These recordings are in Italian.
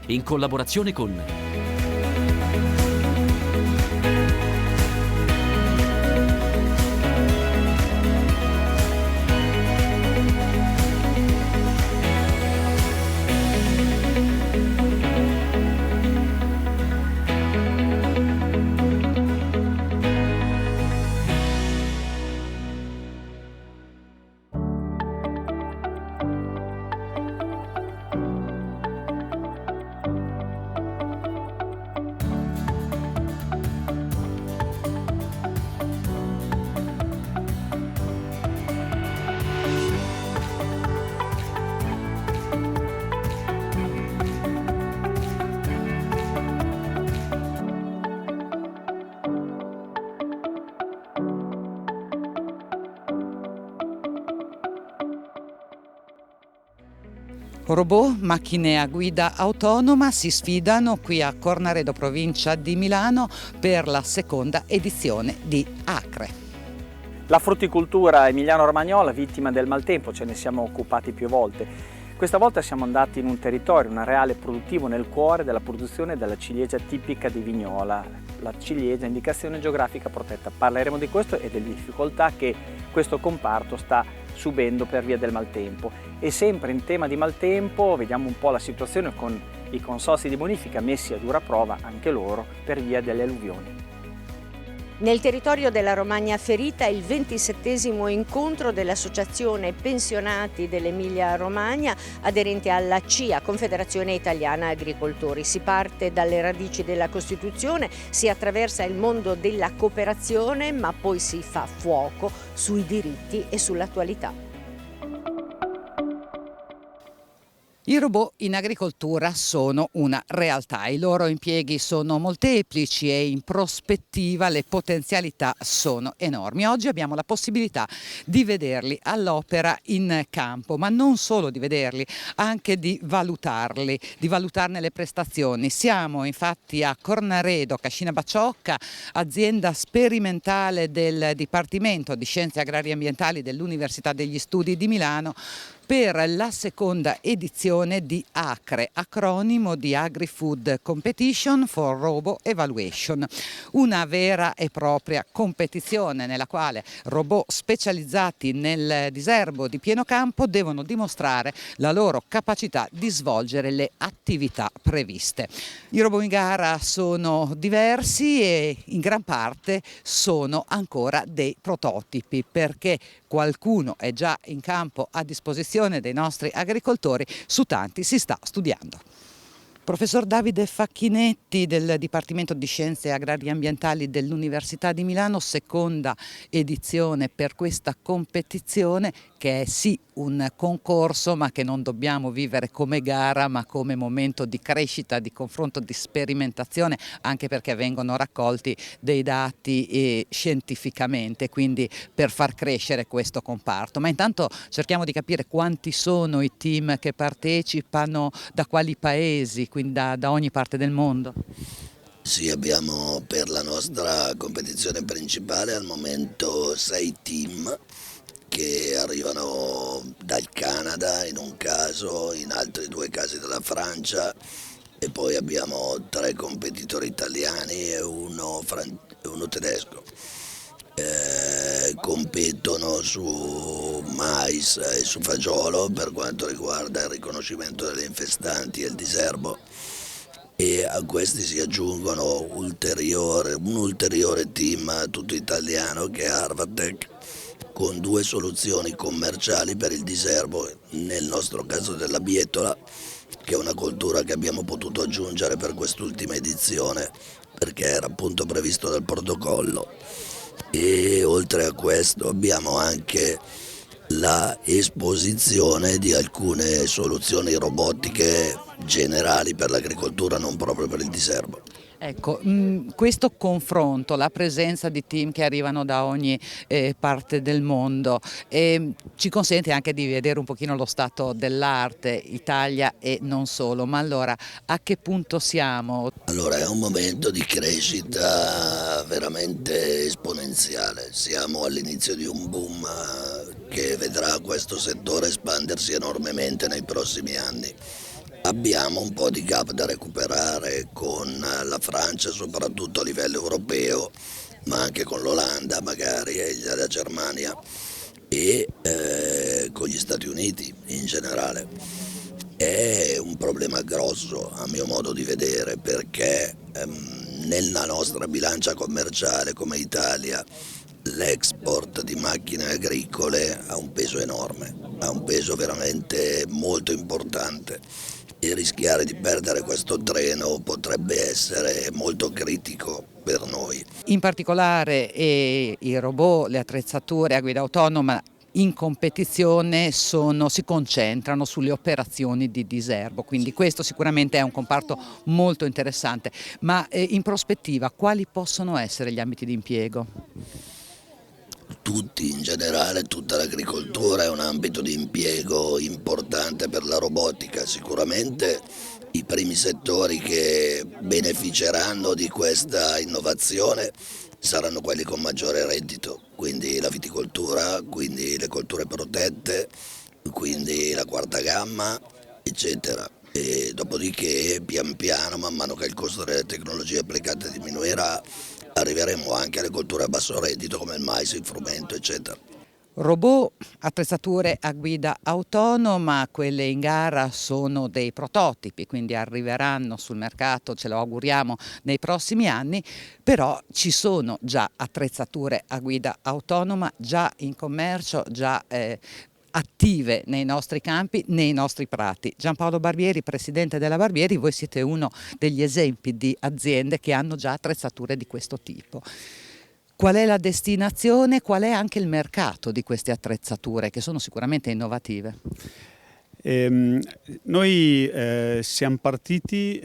in collaborazione con Robot, macchine a guida autonoma si sfidano qui a Cornaredo, provincia di Milano, per la seconda edizione di Acre. La frutticoltura emiliano-romagnola, vittima del maltempo, ce ne siamo occupati più volte. Questa volta siamo andati in un territorio, un areale produttivo nel cuore della produzione della ciliegia tipica di Vignola, la ciliegia indicazione geografica protetta. Parleremo di questo e delle difficoltà che questo comparto sta subendo per via del maltempo. E sempre in tema di maltempo vediamo un po' la situazione con i consorzi di bonifica messi a dura prova anche loro per via delle alluvioni. Nel territorio della Romagna ferita il 27° incontro dell'Associazione Pensionati dell'Emilia Romagna aderente alla CIA, Confederazione Italiana Agricoltori. Si parte dalle radici della Costituzione, si attraversa il mondo della cooperazione, ma poi si fa fuoco sui diritti e sull'attualità. I robot in agricoltura sono una realtà, i loro impieghi sono molteplici e in prospettiva le potenzialità sono enormi. Oggi abbiamo la possibilità di vederli all'opera in campo, ma non solo di vederli, anche di valutarli, di valutarne le prestazioni. Siamo infatti a Cornaredo, Cascina Baciocca, azienda sperimentale del Dipartimento di Scienze Agrarie e Ambientali dell'Università degli Studi di Milano, per la seconda edizione di Acre, acronimo di Agri-Food Competition for Robot Evaluation, una vera e propria competizione nella quale robot specializzati nel diserbo di pieno campo devono dimostrare la loro capacità di svolgere le attività previste. I robot in gara sono diversi e in gran parte sono ancora dei prototipi, perché qualcuno è già in campo a disposizione dei nostri agricoltori, su tanti si sta studiando. Professor Davide Facchinetti del Dipartimento di Scienze Agrarie e Ambientali dell'Università di Milano, seconda edizione per questa competizione che è sì un concorso, ma che non dobbiamo vivere come gara ma come momento di crescita, di confronto, di sperimentazione, anche perché vengono raccolti dei dati scientificamente, quindi per far crescere questo comparto. Ma intanto cerchiamo di capire quanti sono i team che partecipano, da quali paesi, quindi da ogni parte del mondo. Sì, abbiamo per la nostra competizione principale al momento 6 team che arrivano dal Canada in un caso, in altri 2 casi dalla Francia, e poi abbiamo 3 competitori italiani e uno tedesco. Competono su mais e su fagiolo per quanto riguarda il riconoscimento delle infestanti e il diserbo, e a questi si aggiungono un ulteriore team tutto italiano che è Arvatec, con 2 soluzioni commerciali per il diserbo, nel nostro caso della bietola, che è una coltura che abbiamo potuto aggiungere per quest'ultima edizione perché era appunto previsto dal protocollo. E oltre a questo abbiamo anche la esposizione di alcune soluzioni robotiche generali per l'agricoltura, non proprio per il diserbo. Ecco, questo confronto, la presenza di team che arrivano da ogni parte del mondo ci consente anche di vedere un pochino lo stato dell'arte, Italia e non solo, ma allora a che punto siamo? Allora è un momento di crescita veramente esponenziale, siamo all'inizio di un boom che vedrà questo settore espandersi enormemente nei prossimi anni. Abbiamo un po' di gap da recuperare con la Francia, soprattutto a livello europeo, ma anche con l'Olanda magari e la Germania e con gli Stati Uniti in generale. È un problema grosso a mio modo di vedere perché nella nostra bilancia commerciale come Italia l'export di macchine agricole ha un peso enorme, ha un peso veramente molto importante e rischiare di perdere questo treno potrebbe essere molto critico per noi. In particolare i robot, le attrezzature a guida autonoma in competizione si concentrano sulle operazioni di diserbo, quindi questo sicuramente è un comparto molto interessante, ma in prospettiva quali possono essere gli ambiti di impiego? Tutti in generale, tutta l'agricoltura è un ambito di impiego importante per la robotica, sicuramente i primi settori che beneficeranno di questa innovazione saranno quelli con maggiore reddito, quindi la viticoltura, quindi le colture protette, quindi la quarta gamma, eccetera. E dopodiché pian piano, man mano che il costo delle tecnologie applicate diminuirà, arriveremo anche alle colture a basso reddito come il mais, il frumento, eccetera. Robot, attrezzature a guida autonoma, quelle in gara sono dei prototipi, quindi arriveranno sul mercato, ce lo auguriamo, nei prossimi anni, però ci sono già attrezzature a guida autonoma, già in commercio, già attive nei nostri campi, nei nostri prati. Giampaolo Barbieri, presidente della Barbieri, voi siete uno degli esempi di aziende che hanno già attrezzature di questo tipo. Qual è la destinazione, qual è anche il mercato di queste attrezzature che sono sicuramente innovative? Noi siamo partiti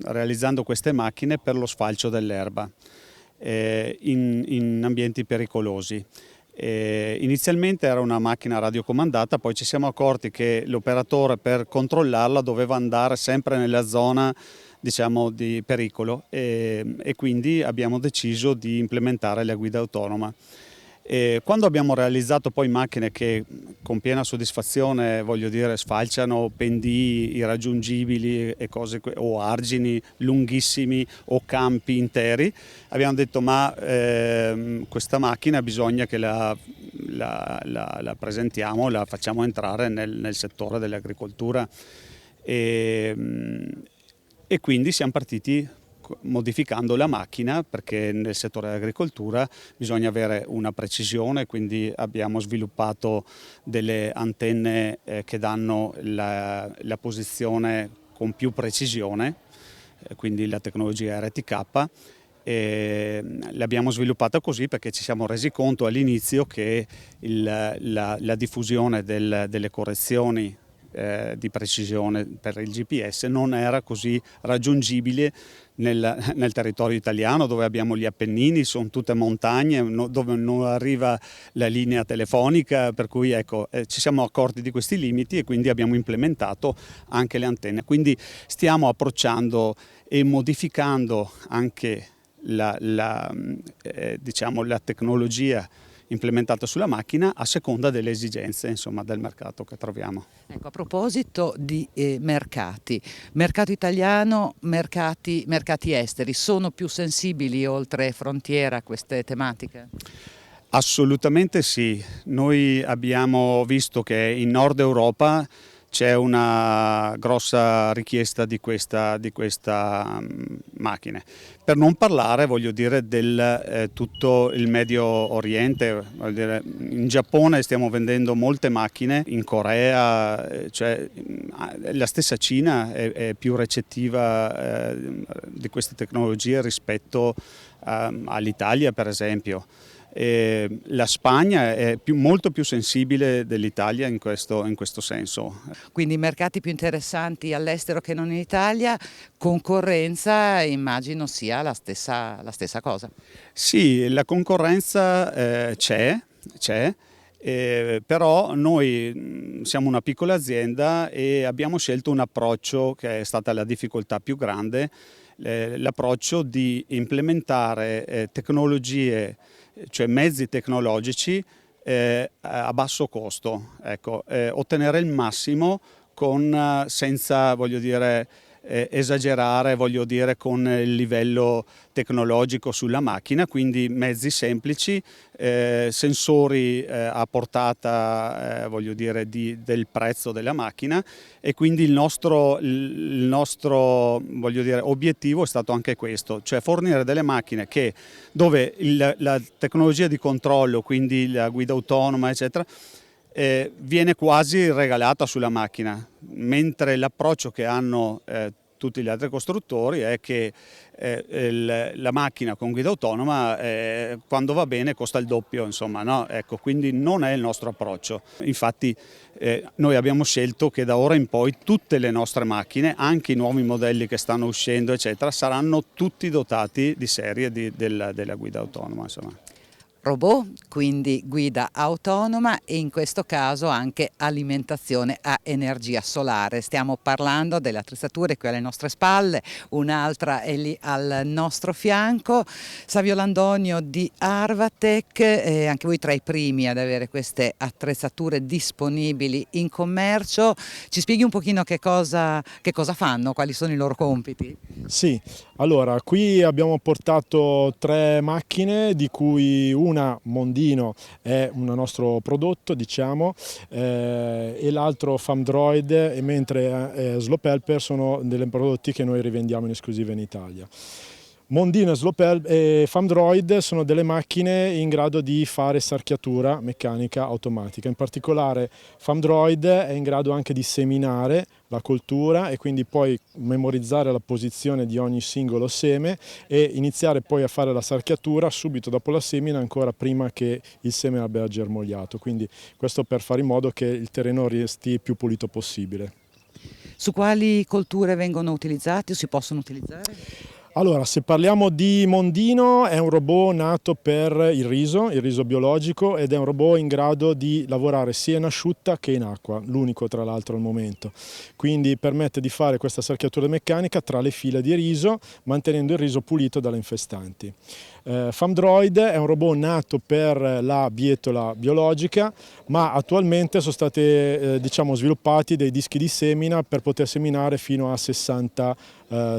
realizzando queste macchine per lo sfalcio dell'erba in ambienti pericolosi. Inizialmente era una macchina radiocomandata, poi ci siamo accorti che l'operatore per controllarla doveva andare sempre nella zona, diciamo, di pericolo e quindi abbiamo deciso di implementare la guida autonoma. Quando abbiamo realizzato poi macchine che con piena soddisfazione, voglio dire, sfalciano pendii irraggiungibili e cose, o argini lunghissimi o campi interi, abbiamo detto ma questa macchina bisogna che la presentiamo, la facciamo entrare nel settore dell'agricoltura e quindi siamo partiti modificando la macchina perché nel settore dell'agricoltura bisogna avere una precisione, quindi abbiamo sviluppato delle antenne che danno la posizione con più precisione, quindi la tecnologia RTK. L'abbiamo sviluppata così perché ci siamo resi conto all'inizio che la diffusione delle correzioni di precisione per il GPS non era così raggiungibile nel territorio italiano, dove abbiamo gli Appennini, sono tutte montagne dove non arriva la linea telefonica, per cui ecco, ci siamo accorti di questi limiti e quindi abbiamo implementato anche le antenne. Quindi stiamo approcciando e modificando anche diciamo, la tecnologia implementata sulla macchina a seconda delle esigenze, insomma, del mercato che troviamo. Ecco, a proposito di mercato italiano, mercati esteri, sono più sensibili oltre frontiera a queste tematiche? Assolutamente sì, noi abbiamo visto che in Nord Europa c'è una grossa richiesta di questa macchine. Per non parlare, voglio dire, del tutto il Medio Oriente. Voglio dire, in Giappone stiamo vendendo molte macchine, in Corea, cioè la stessa Cina è più recettiva di queste tecnologie rispetto all'Italia, per esempio. La Spagna è molto più sensibile dell'Italia in questo senso. Quindi mercati più interessanti all'estero che non in Italia, concorrenza immagino sia la stessa cosa. Sì, la concorrenza c'è, però noi siamo una piccola azienda e abbiamo scelto un approccio che è stata la difficoltà più grande, l'approccio di implementare tecnologie, cioè mezzi tecnologici a basso costo, ecco, ottenere il massimo senza, voglio dire, esagerare, voglio dire, con il livello tecnologico sulla macchina, quindi mezzi semplici, sensori a portata, voglio dire, del prezzo della macchina, e quindi il nostro voglio dire, obiettivo è stato anche questo, cioè fornire delle macchine dove la tecnologia di controllo, quindi la guida autonoma, eccetera, viene quasi regalata sulla macchina, mentre l'approccio che hanno tutti gli altri costruttori è che la macchina con guida autonoma quando va bene costa il doppio, insomma, no? Ecco, quindi non è il nostro approccio. Infatti noi abbiamo scelto che da ora in poi tutte le nostre macchine, anche i nuovi modelli che stanno uscendo, eccetera, saranno tutti dotati di serie della guida autonoma, insomma. Robot, quindi guida autonoma, e in questo caso anche alimentazione a energia solare. Stiamo parlando delle attrezzature qui alle nostre spalle, un'altra è lì al nostro fianco. Savio Landonio di Arvatec, anche voi tra i primi ad avere queste attrezzature disponibili in commercio. Ci spieghi un pochino che cosa fanno, quali sono i loro compiti? Sì, allora qui abbiamo portato 3 macchine, di cui una Mondino è un nostro prodotto, diciamo, e l'altro FAMDroid, e mentre Slope Helper sono dei prodotti che noi rivendiamo in esclusiva in Italia. Mondino e FAMDroid sono delle macchine in grado di fare sarchiatura meccanica automatica. In particolare FAMDroid è in grado anche di seminare la coltura e quindi poi memorizzare la posizione di ogni singolo seme e iniziare poi a fare la sarchiatura subito dopo la semina, ancora prima che il seme abbia germogliato. Quindi questo per fare in modo che il terreno resti più pulito possibile. Su quali colture vengono utilizzati o si possono utilizzare? Allora, se parliamo di Mondino, è un robot nato per il riso biologico, ed è un robot in grado di lavorare sia in asciutta che in acqua, l'unico tra l'altro al momento. Quindi permette di fare questa sarchiatura meccanica tra le file di riso, mantenendo il riso pulito dalle infestanti. FAMDroid è un robot nato per la bietola biologica, ma attualmente sono stati sviluppati dei dischi di semina per poter seminare fino a 60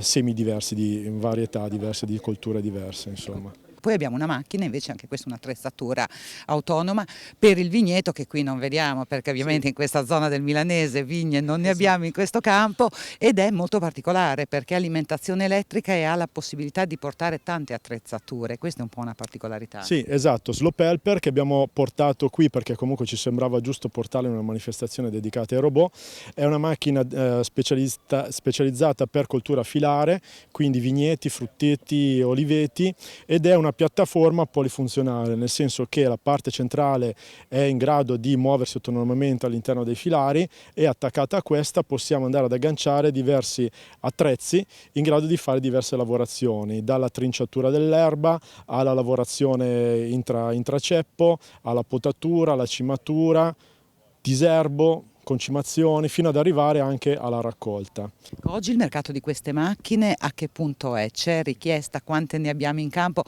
semi diversi, in varietà diverse, di colture diverse, insomma. Poi abbiamo una macchina, invece anche questa è un'attrezzatura autonoma per il vigneto, che qui non vediamo perché ovviamente sì, in questa zona del Milanese vigne non ne abbiamo in questo campo, ed è molto particolare perché ha alimentazione elettrica e ha la possibilità di portare tante attrezzature. Questa è un po' una particolarità. Sì, esatto. Slope Helper, che abbiamo portato qui perché comunque ci sembrava giusto portarla in una manifestazione dedicata ai robot, è una macchina specializzata per coltura filare, quindi vigneti, frutteti, oliveti, ed è una piattaforma polifunzionale, nel senso che la parte centrale è in grado di muoversi autonomamente all'interno dei filari, e attaccata a questa possiamo andare ad agganciare diversi attrezzi in grado di fare diverse lavorazioni, dalla trinciatura dell'erba alla lavorazione intraceppo, alla potatura, alla cimatura, diserbo, concimazioni, fino ad arrivare anche alla raccolta. Oggi il mercato di queste macchine a che punto è? C'è richiesta? Quante ne abbiamo in campo?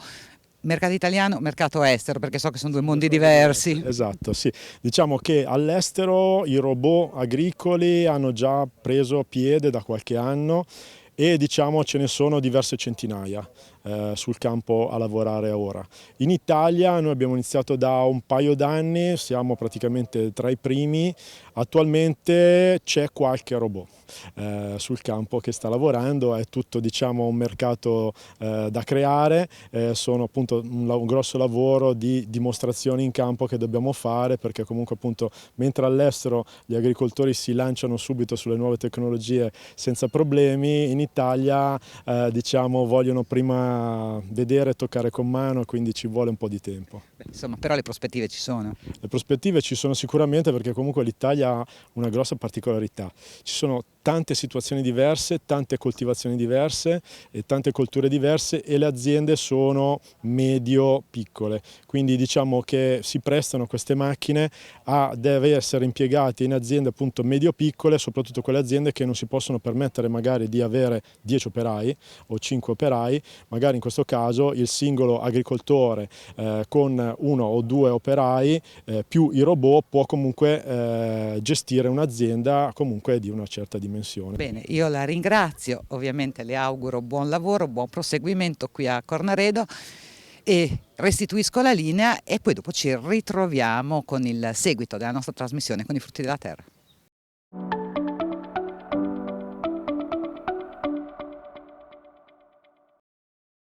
Mercato italiano, mercato estero, perché so che sono due mondi diversi. Esatto, sì. Diciamo che all'estero i robot agricoli hanno già preso piede da qualche anno, e diciamo ce ne sono diverse centinaia sul campo a lavorare ora. In Italia noi abbiamo iniziato da un paio d'anni, siamo praticamente tra i primi. Attualmente c'è qualche robot sul campo che sta lavorando, è tutto un mercato da creare, sono appunto un grosso lavoro di dimostrazioni in campo che dobbiamo fare, perché comunque appunto mentre all'estero gli agricoltori si lanciano subito sulle nuove tecnologie senza problemi, in Italia vogliono prima vedere e toccare con mano, quindi ci vuole un po' di tempo. Insomma, però le prospettive ci sono. Le prospettive ci sono sicuramente, perché comunque l'Italia ha una grossa particolarità. Ci sono tante situazioni diverse, tante coltivazioni diverse e tante colture diverse, e le aziende sono medio-piccole, quindi diciamo che si prestano queste macchine deve essere impiegate in aziende appunto medio-piccole, soprattutto quelle aziende che non si possono permettere magari di avere 10 operai o 5 operai, magari in questo caso il singolo agricoltore con 1 o 2 operai più i robot può comunque gestire un'azienda comunque di una certa dimensione. Bene, io la ringrazio, ovviamente le auguro buon lavoro, buon proseguimento qui a Cornaredo e restituisco la linea e poi dopo ci ritroviamo con il seguito della nostra trasmissione con i frutti della terra.